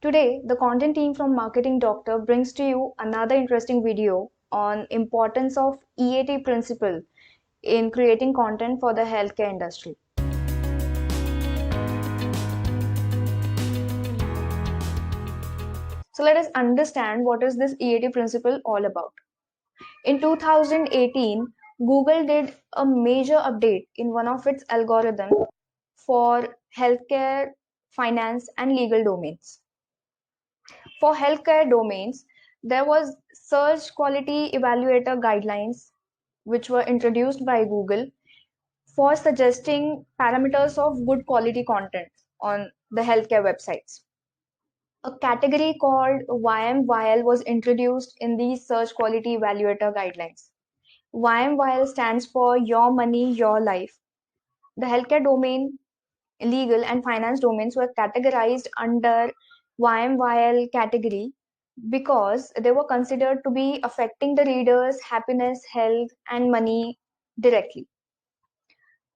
Today, the content team from Marketing Doctor brings to you another interesting video on importance of EAT principle in creating content for the healthcare industry. So let us understand what is this EAT principle all about. In 2018, Google did a major update in one of its algorithms for healthcare, finance, and legal domains. For healthcare domains, there was search quality evaluator guidelines which were introduced by Google for suggesting parameters of good quality content on the healthcare websites. A category called YMYL was introduced in these search quality evaluator guidelines. YMYL stands for Your Money, Your Life. The healthcare domain, legal, and finance domains were categorized under YMYL category because they were considered to be affecting the reader's happiness, health, and money directly.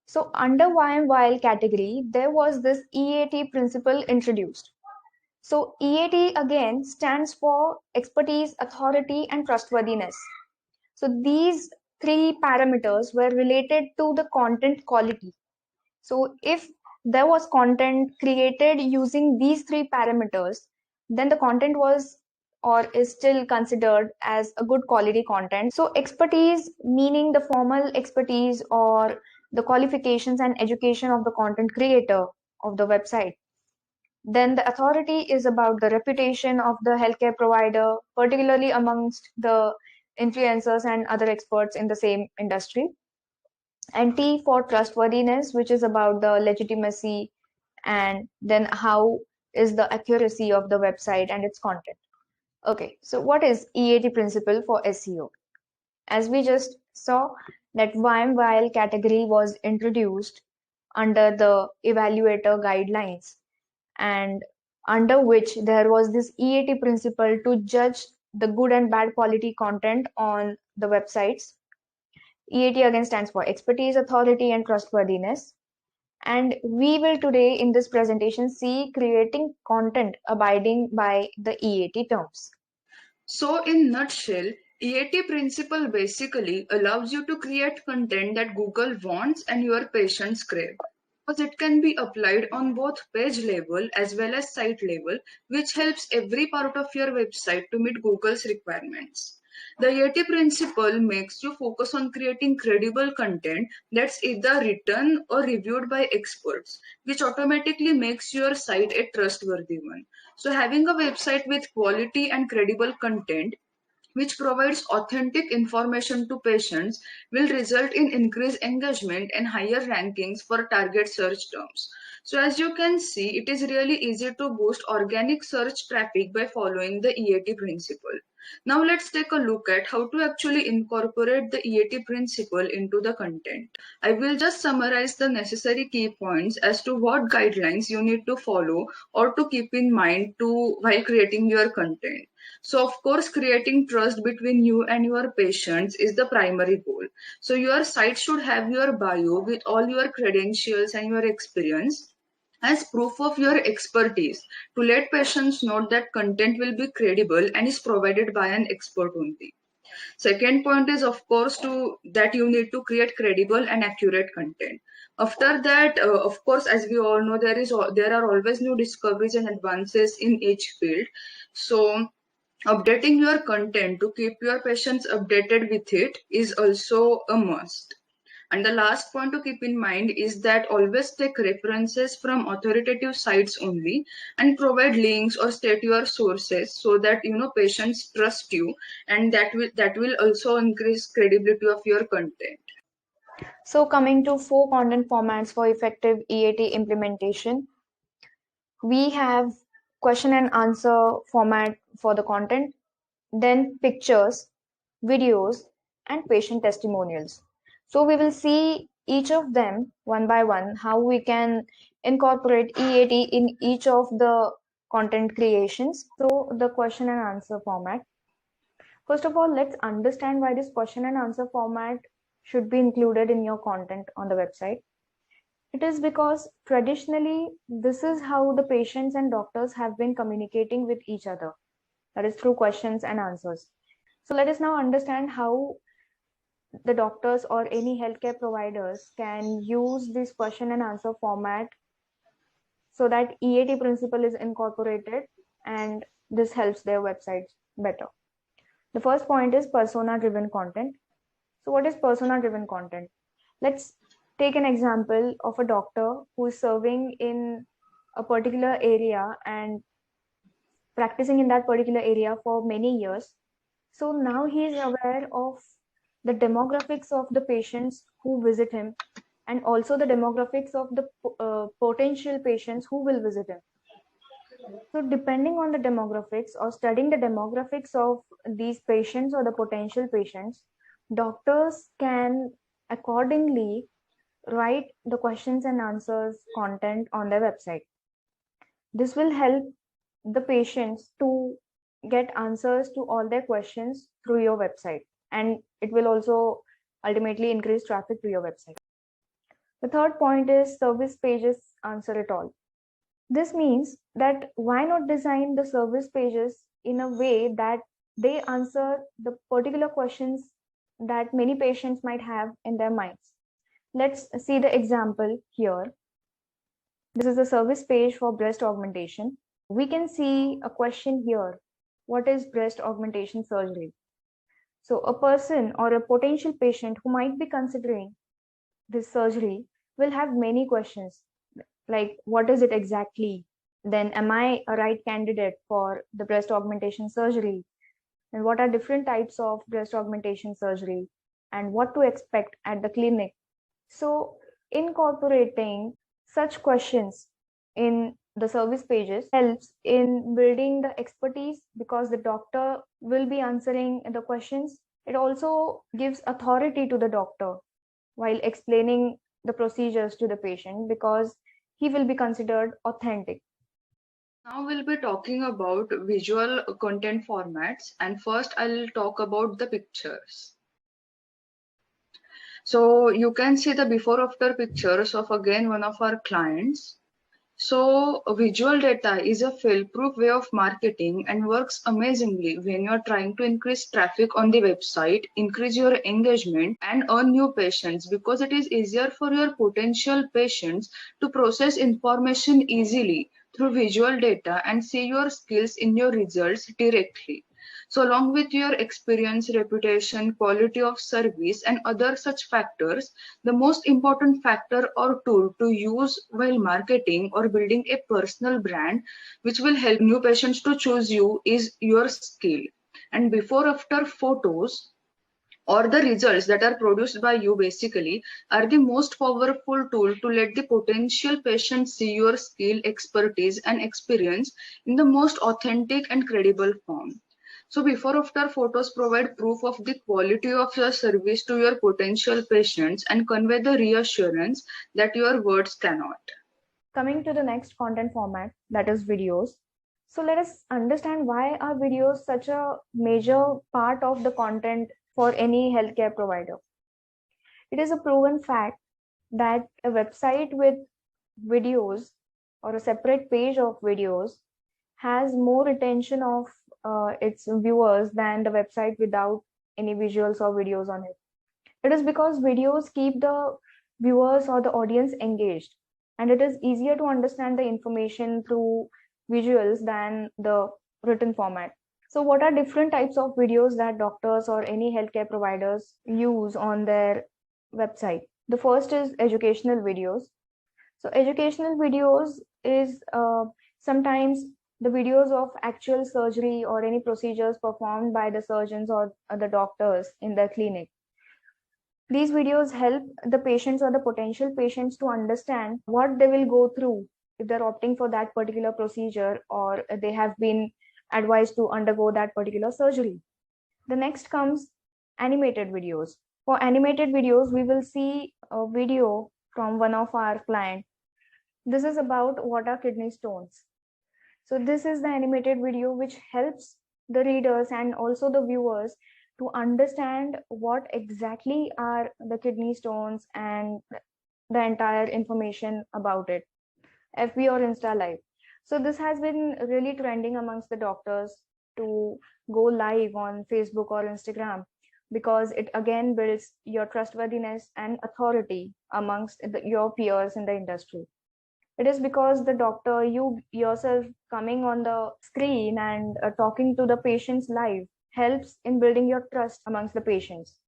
So, under YMYL category, there was this EAT principle introduced. So, EAT again stands for expertise, authority, and trustworthiness. So, these three parameters were related to the content quality. So if there was content created using these three parameters, then the content was or is still considered as a good quality content. So expertise, meaning the formal expertise or the qualifications and education of the content creator of the website. Then the authority is about the reputation of the healthcare provider, particularly amongst the influencers and other experts in the same industry. And T for trustworthiness, which is about the legitimacy and then how is the accuracy of the website and its content. Okay, so what is EAT principle for SEO? As we just saw, that YMYL category was introduced under the evaluator guidelines and under which there was this EAT principle to judge the good and bad quality content on the websites. EAT again stands for expertise, authority, and trustworthiness. And we will today in this presentation see creating content abiding by the EAT terms. So in nutshell, EAT principle basically allows you to create content that Google wants and your patients crave. Because it can be applied on both page level as well as site level, which helps every part of your website to meet Google's requirements. The EAT principle makes you focus on creating credible content that's either written or reviewed by experts, which automatically makes your site a trustworthy one. So having a website with quality and credible content which provides authentic information to patients will result in increased engagement and higher rankings for target search terms. So as you can see, it is really easy to boost organic search traffic by following the EAT principle. Now let's take a look at how to actually incorporate the EAT principle into the content. I will just summarize the necessary key points as to what guidelines you need to follow or to keep in mind while creating your content. So, of course, creating trust between you and your patients is the primary goal. So, your site should have your bio with all your credentials and your experience as proof of your expertise to let patients know that content will be credible and is provided by an expert only. Second point is, of course, to that you need to create credible and accurate content. After that, of course, as we all know, there are always new discoveries and advances in each field. So updating your content to keep your patients updated with it is also a must. And the last point to keep in mind is that always take references from authoritative sites only and provide links or state your sources so that patients trust you, and that will also increase credibility of your content. So coming to 4 content formats for effective EAT implementation, we have question and answer format for the content, then pictures, videos, and patient testimonials. So we will see each of them one by one, how we can incorporate EAT in each of the content creations. So the question and answer format. First of all, let's understand why this question and answer format should be included in your content on the website. It is because traditionally, this is how the patients and doctors have been communicating with each other, that is, through questions and answers. So, let us now understand how the doctors or any healthcare providers can use this question and answer format so that EAT principle is incorporated and this helps their websites better. The first point is persona driven content. So, what is persona driven content? Let's take an example of a doctor who is serving in a particular area and practicing in that particular area for many years. So now he is aware of the demographics of the patients who visit him and also the demographics of the potential patients who will visit him. So depending on the demographics or studying the demographics of these patients or the potential patients, doctors can accordingly write the questions and answers content on their website. This will help the patients to get answers to all their questions through your website, and it will also ultimately increase traffic to your website. The third point is service pages answer it all. This means that why not design the service pages in a way that they answer the particular questions that many patients might have in their minds. Let's see the example here. This is the service page for breast augmentation. We can see a question here. What is breast augmentation surgery? So a person or a potential patient who might be considering this surgery will have many questions like, what is it exactly? Then am I a right candidate for the breast augmentation surgery? And what are different types of breast augmentation surgery? And what to expect at the clinic? So incorporating such questions in the service pages helps in building the expertise because the doctor will be answering the questions. It also gives authority to the doctor while explaining the procedures to the patient because he will be considered authentic. Now we'll be talking about visual content formats, and first I'll talk about the pictures. So you can see the before after pictures of again one of our clients. So visual data is a fail-proof way of marketing and works amazingly when you're trying to increase traffic on the website, increase your engagement and earn new patients, because it is easier for your potential patients to process information easily through visual data and see your skills in your results directly. So along with your experience, reputation, quality of service and other such factors, the most important factor or tool to use while marketing or building a personal brand which will help new patients to choose you is your skill. And before after photos or the results that are produced by you basically are the most powerful tool to let the potential patient see your skill, expertise and experience in the most authentic and credible form. So before after photos provide proof of the quality of your service to your potential patients and convey the reassurance that your words cannot. Coming to the next content format, that is videos. So let us understand why are videos such a major part of the content for any healthcare provider. It is a proven fact that a website with videos or a separate page of videos has more retention of its viewers than the website without any visuals or videos on it. It is because videos keep the viewers or the audience engaged, and it is easier to understand the information through visuals than the written format. So, what are different types of videos that doctors or any healthcare providers use on their website? The first is educational videos. So, educational videos is sometimes the videos of actual surgery or any procedures performed by the surgeons or the doctors in their clinic. These videos help the patients or the potential patients to understand what they will go through if they're opting for that particular procedure or they have been advised to undergo that particular surgery. The next comes animated videos. For animated videos, we will see a video from one of our clients. This is about what are kidney stones. So this is the animated video which helps the readers and also the viewers to understand what exactly are the kidney stones and the entire information about it, FB or Insta Live. So this has been really trending amongst the doctors to go live on Facebook or Instagram, because it again builds your trustworthiness and authority amongst your peers in the industry. It is because the doctor, you yourself coming on the screen and talking to the patients live, helps in building your trust amongst the patients.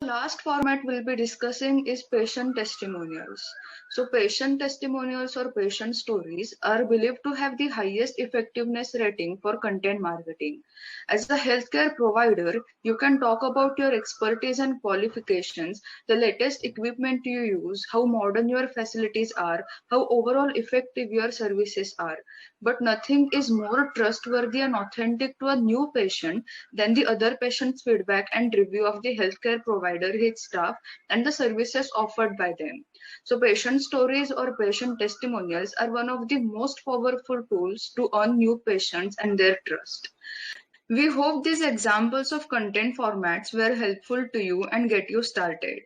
The last format we'll be discussing is patient testimonials. So patient testimonials or patient stories are believed to have the highest effectiveness rating for content marketing. As a healthcare provider, you can talk about your expertise and qualifications, the latest equipment you use, how modern your facilities are, how overall effective your services are. But nothing is more trustworthy and authentic to a new patient than the other patient's feedback and review of the healthcare provider, his staff, and the services offered by them. So, patient stories or patient testimonials are one of the most powerful tools to earn new patients and their trust. We hope these examples of content formats were helpful to you and get you started.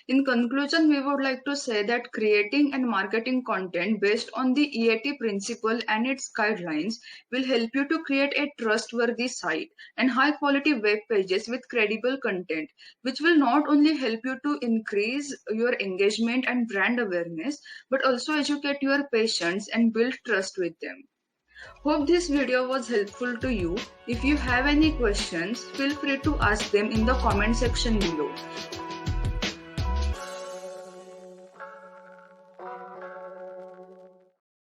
In conclusion, we would like to say that creating and marketing content based on the EAT principle and its guidelines will help you to create a trustworthy site and high quality web pages with credible content, which will not only help you to increase your engagement and brand awareness, but also educate your patients and build trust with them. Hope this video was helpful to you. If you have any questions, feel free to ask them in the comment section below.